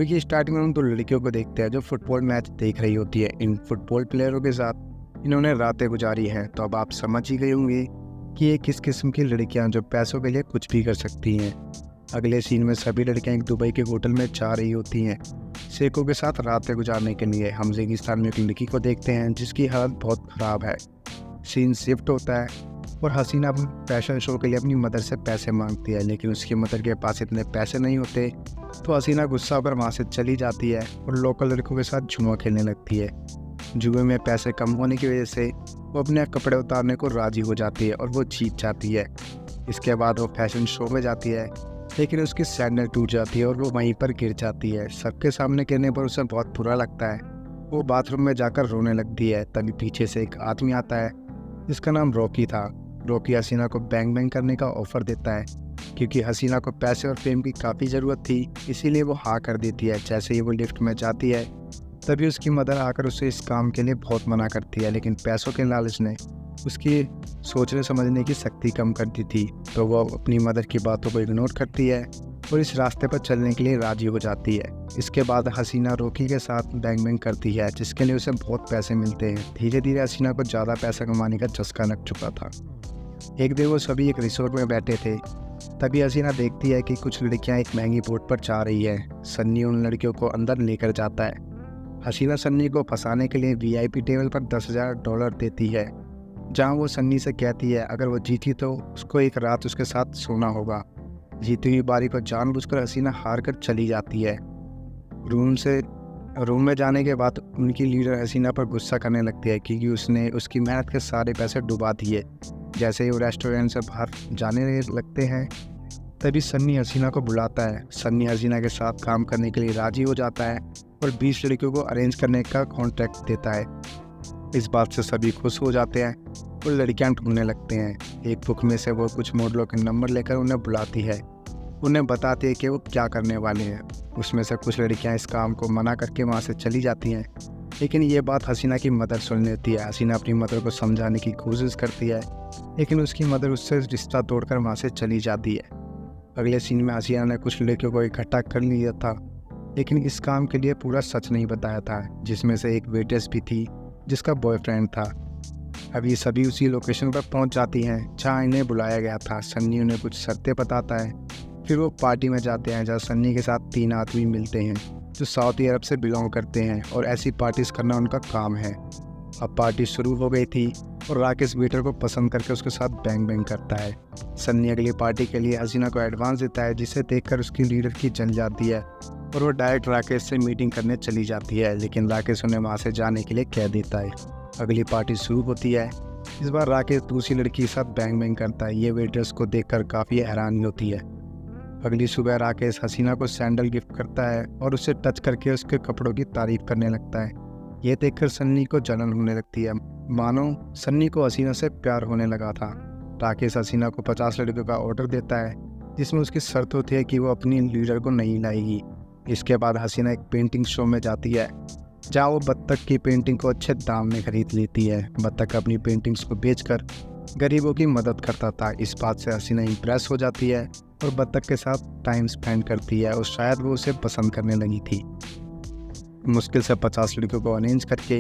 Movie की starting में हम दो लड़कियों को देखते हैं जो फुटबॉल मैच देख रही होती है। इन फुटबॉल प्लेयरों के साथ इन्होंने रातें गुजारी हैं, तो अब आप समझ ही गए होंगे कि ये किस किस्म की लड़कियां जो पैसों के लिए कुछ भी कर सकती हैं। अगले सीन में सभी लड़कियां एक दुबई के होटल में जा रही होती हैं शेखों के साथ रातें गुजारने के लिए। हम रेगिस्तान में एक लड़की को देखते हैं जिसकी हालत बहुत ख़राब है। सीन शिफ्ट होता है और हसीना अपने फैशन शो के लिए अपनी मदर से पैसे मांगती है, लेकिन उसकी मदर के पास इतने पैसे नहीं होते। तो हसीना गुस्सा होकर वहाँ से चली जाती है और लोकल लड़कों के साथ जुआ खेलने लगती है। जुए में पैसे कम होने की वजह से वो अपने कपड़े उतारने को राजी हो जाती है और वो जीत जाती है। इसके बाद वो फैशन शो में जाती है, लेकिन उसकी सैंडल टूट जाती है और वो वहीं पर गिर जाती है। सबके सामने गिरने पर उसे बहुत बुरा लगता है। वो बाथरूम में जाकर रोने लगती है। तभी पीछे से एक आदमी आता है जिसका नाम रॉकी था। रॉकी हसीना को बैंग बैंग करने का ऑफर देता है, क्योंकि हसीना को पैसे और फेम की काफ़ी ज़रूरत थी, इसीलिए वो हाँ कर देती है। जैसे ही वो लिफ्ट में जाती है तभी उसकी मदर आकर उसे इस काम के लिए बहुत मना करती है, लेकिन पैसों के लालच ने उसकी सोचने समझने की शक्ति कम कर दी थी। तो वो अपनी मदर की बातों को इग्नोर करती है और इस रास्ते पर चलने के लिए राजी हो जाती है। इसके बाद हसीना रॉकी के साथ बैंग बैंग करती है, जिसके लिए उसे बहुत पैसे मिलते हैं। धीरे धीरे हसीना को ज़्यादा पैसा कमाने का चस्का लग चुका था। एक दिन वो सभी एक रिसोर्ट में बैठे थे, तभी हसीना देखती है कि कुछ लड़कियां एक महंगी बोट पर जा रही है। सन्नी उन लड़कियों को अंदर लेकर जाता है। हसीना सन्नी को फंसाने के लिए वीआईपी टेबल पर $10,000 देती है, जहां वो सन्नी से कहती है अगर वो जीती तो उसको एक रात उसके साथ सोना होगा। जीती हुई बारी को जानबूझकर हसीना हार कर चली जाती है। रूम में जाने के बाद उनकी लीडर हसीना पर गुस्सा करने लगती है, क्योंकि उसने उसकी मेहनत के सारे पैसे डुबा दिए। जैसे ही वो रेस्टोरेंट से बाहर जाने लगते हैं तभी सन्नी हसीना को बुलाता है। सन्नी हसीना के साथ काम करने के लिए राजी हो जाता है और 20 लड़कियों को अरेंज करने का कॉन्ट्रैक्ट देता है। इस बात से सभी खुश हो जाते हैं और लड़कियां ढूंढने लगते हैं। एक बुक में से वो कुछ मॉडलों के नंबर लेकर उन्हें बुलाती है, उन्हें बताती है कि वो क्या करने वाले हैं। उसमें से कुछ लड़कियां इस काम को मना करके वहाँ से चली जाती हैं, लेकिन ये बात हसीना की मदर सुन लेती है। हसीना अपनी मदर को समझाने की कोशिश करती है, लेकिन उसकी मदर उससे रिश्ता तोड़कर वहाँ से चली जाती है। अगले सीन में हसीना ने कुछ लड़कियों को इकट्ठा कर लिया था, लेकिन इस काम के लिए पूरा सच नहीं बताया था, जिसमें से एक वेट्रेस भी थी जिसका बॉयफ्रेंड था। अभी सभी उसी लोकेशन पर पहुंच जाती हैं जहां इन्हें बुलाया गया था। सन्नी उन्हें कुछ शर्तें बताता है। फिर वो पार्टी में जाते हैं जहां सन्नी के साथ 3 आदमी मिलते हैं जो सऊदी अरब से बिलोंग करते हैं और ऐसी पार्टीज करना उनका काम है। अब पार्टी शुरू हो गई थी और राकेश वेटर को पसंद करके उसके साथ बैंग बैंग करता है। सन्नी अगली पार्टी के लिए हसीना को एडवांस देता है, जिसे देखकर उसकी लीडर की जल जाती है और वो डायरेक्ट राकेश से मीटिंग करने चली जाती है, लेकिन राकेश उन्हें वहाँ से जाने के लिए कह देता है। अगली पार्टी शुरू होती है। इस बार राकेश दूसरी लड़की के साथ बैंग बैंग करता है। ये वेटर्स को देखकर काफ़ी हैरानी होती है। अगली सुबह राकेश हसीना को सैंडल गिफ्ट करता है और उसे टच करके उसके कपड़ों की तारीफ करने लगता है। ये देखकर सन्नी को जलन होने लगती है, मानो सन्नी को हसीना से प्यार होने लगा था। राकेश हसीना को 50 लड़कियों का ऑर्डर देता है, जिसमें उसकी शर्त होती है कि वो अपनी लीडर को नहीं लाएगी। इसके बाद हसीना एक पेंटिंग शो में जाती है, जहाँ वो बत्तख की पेंटिंग को अच्छे दाम में खरीद लेती है। बत्तख अपनी पेंटिंग्स को बेचकर गरीबों की मदद करता था। इस बात से हसीना इम्प्रेस हो जाती है और बत्तख के साथ टाइम स्पेंड करती है और शायद वो उसे पसंद करने लगी थी। मुश्किल से 50 लड़कियों को अरेंज करके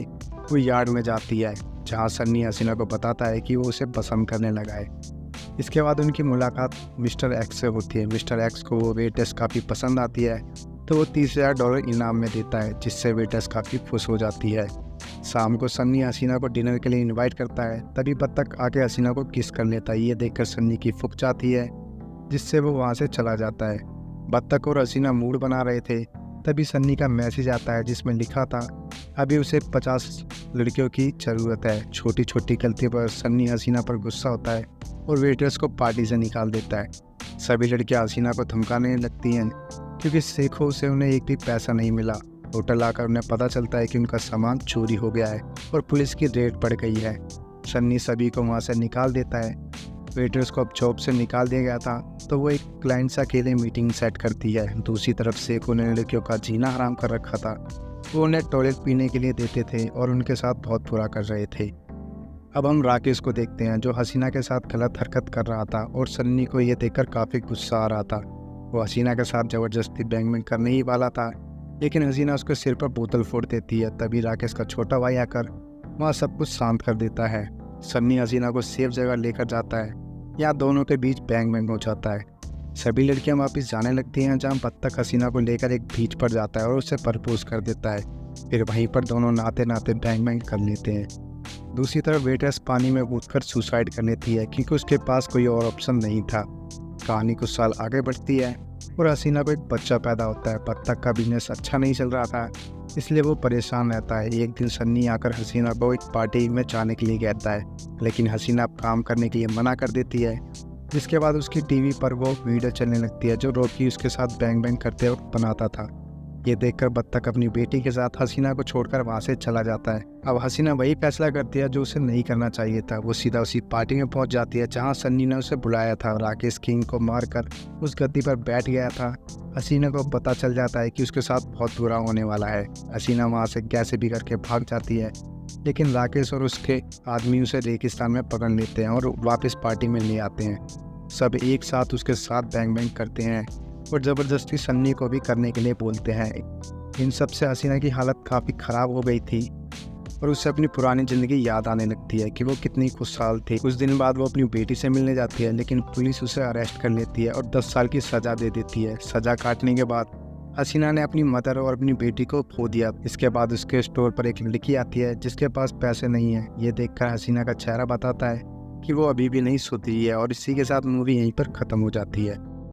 वो यार्ड में जाती है, जहाँ सन्नी हसीना को बताता है कि वो उसे पसंद करने लगा है। इसके बाद उनकी मुलाकात मिस्टर एक्स से होती है। मिस्टर एक्स को वो वेट्रेस काफ़ी पसंद आती है, तो वो $30,000 इनाम में देता है, जिससे वेट्रेस काफ़ी खुश हो जाती है। शाम को सन्नी हसीना को डिनर के लिए इनवाइट करता है, तभी बत्तख आके हसीना को किस कर लेता है। ये देखकर सन्नी की फूक जाती है, जिससे वो वहाँ से चला जाता है। बत्तख और हसीना मूड बना रहे थे, तभी सन्नी का मैसेज आता है जिसमें लिखा था अभी उसे 50 लड़कियों की ज़रूरत है। छोटी छोटी गलती पर सन्नी हसीना पर गुस्सा होता है और वेटर्स को पार्टी से निकाल देता है। सभी लड़कियां हसीना को धमकाने लगती हैं, क्योंकि शेखों से उन्हें एक भी पैसा नहीं मिला। होटल आकर उन्हें पता चलता है कि उनका सामान चोरी हो गया है और पुलिस की रेड पड़ गई है। सन्नी सभी को वहाँ से निकाल देता है। वेटर्स को अब जॉब से निकाल दिया गया था, तो वो एक क्लाइंट से अकेले मीटिंग सेट करती है। दूसरी तरफ शेखों ने लड़कियों का जीना हराम कर रखा था। वो उन्हें टॉयलेट पीने के लिए देते थे और उनके साथ बहुत बुरा कर रहे थे। अब हम राकेश को देखते हैं, जो हसीना के साथ गलत हरकत कर रहा था और सन्नी को ये देखकर काफ़ी गुस्सा आ रहा था। वो हसीना के साथ ज़बरदस्ती बैंग बैंग करने ही वाला था, लेकिन हसीना उसके सिर पर बोतल फोड़ देती है। तभी राकेश का छोटा भाई आकर वहाँ सब कुछ शांत कर देता है। सन्नी हसीना को सेफ जगह लेकर जाता है। यहाँ दोनों के बीच बैंग बैंग हो जाता है। सभी लड़कियां वापस जाने लगती हैं, जहाँ बत्तख हसीना को लेकर एक बीच पर जाता है और उसे प्रपोज कर देता है। फिर वहीं पर दोनों नाते नाते बैंग बैंग कर लेते हैं। दूसरी तरफ वेट्रेस पानी में कूदकर सुसाइड कर लेती है, क्योंकि उसके पास कोई और ऑप्शन नहीं था। कहानी कुछ साल आगे बढ़ती है और हसीना को एक बच्चा पैदा होता है। बत्तख का बिजनेस अच्छा नहीं चल रहा था, इसलिए वो परेशान रहता है। एक दिन सन्नी आकर हसीना को एक पार्टी में जाने के लिए कहता है, लेकिन हसीना काम करने के लिए मना कर देती है। जिसके बाद उसकी टीवी पर वो वीडियो चलने लगती है जो रॉकी उसके साथ बैंग बैंग करते वक्त बनाता था। ये देखकर बत्तख अपनी बेटी के साथ हसीना को छोड़कर वहाँ से चला जाता है। अब हसीना वही फैसला करती है जो उसे नहीं करना चाहिए था। वो सीधा उसी पार्टी में पहुँच जाती है जहाँ सन्नी ने उसे बुलाया था। राकेश किंग को मारकर उस गद्दी पर बैठ गया था। हसीना को पता चल जाता है कि उसके साथ बहुत बुरा होने वाला है। हसीना वहाँ से कैसे भी करके भाग जाती है, लेकिन राकेश और उसके आदमी उसे रेगिस्तान में पकड़ लेते हैं और वापस पार्टी में ले आते हैं। सब एक साथ उसके साथ बैंग बैंग करते हैं और ज़बरदस्ती सन्नी को भी करने के लिए बोलते हैं। इन सब से हसीना की हालत काफ़ी ख़राब हो गई थी और उससे अपनी पुरानी ज़िंदगी याद आने लगती है कि वो कितनी खुशहाल थी। कुछ दिन बाद वो अपनी बेटी से मिलने जाती है, लेकिन पुलिस उसे अरेस्ट कर लेती है और 10 साल की सज़ा दे देती है। सज़ा काटने के बाद हसीना ने अपनी मदर और अपनी बेटी को खो दिया। इसके बाद उसके स्टोर पर एक लड़की आती है जिसके पास पैसे नहीं है। ये देखकर हसीना का चेहरा बताता है कि वो अभी भी नहीं सोती है और इसी के साथ मूवी यहीं पर ख़त्म हो जाती है।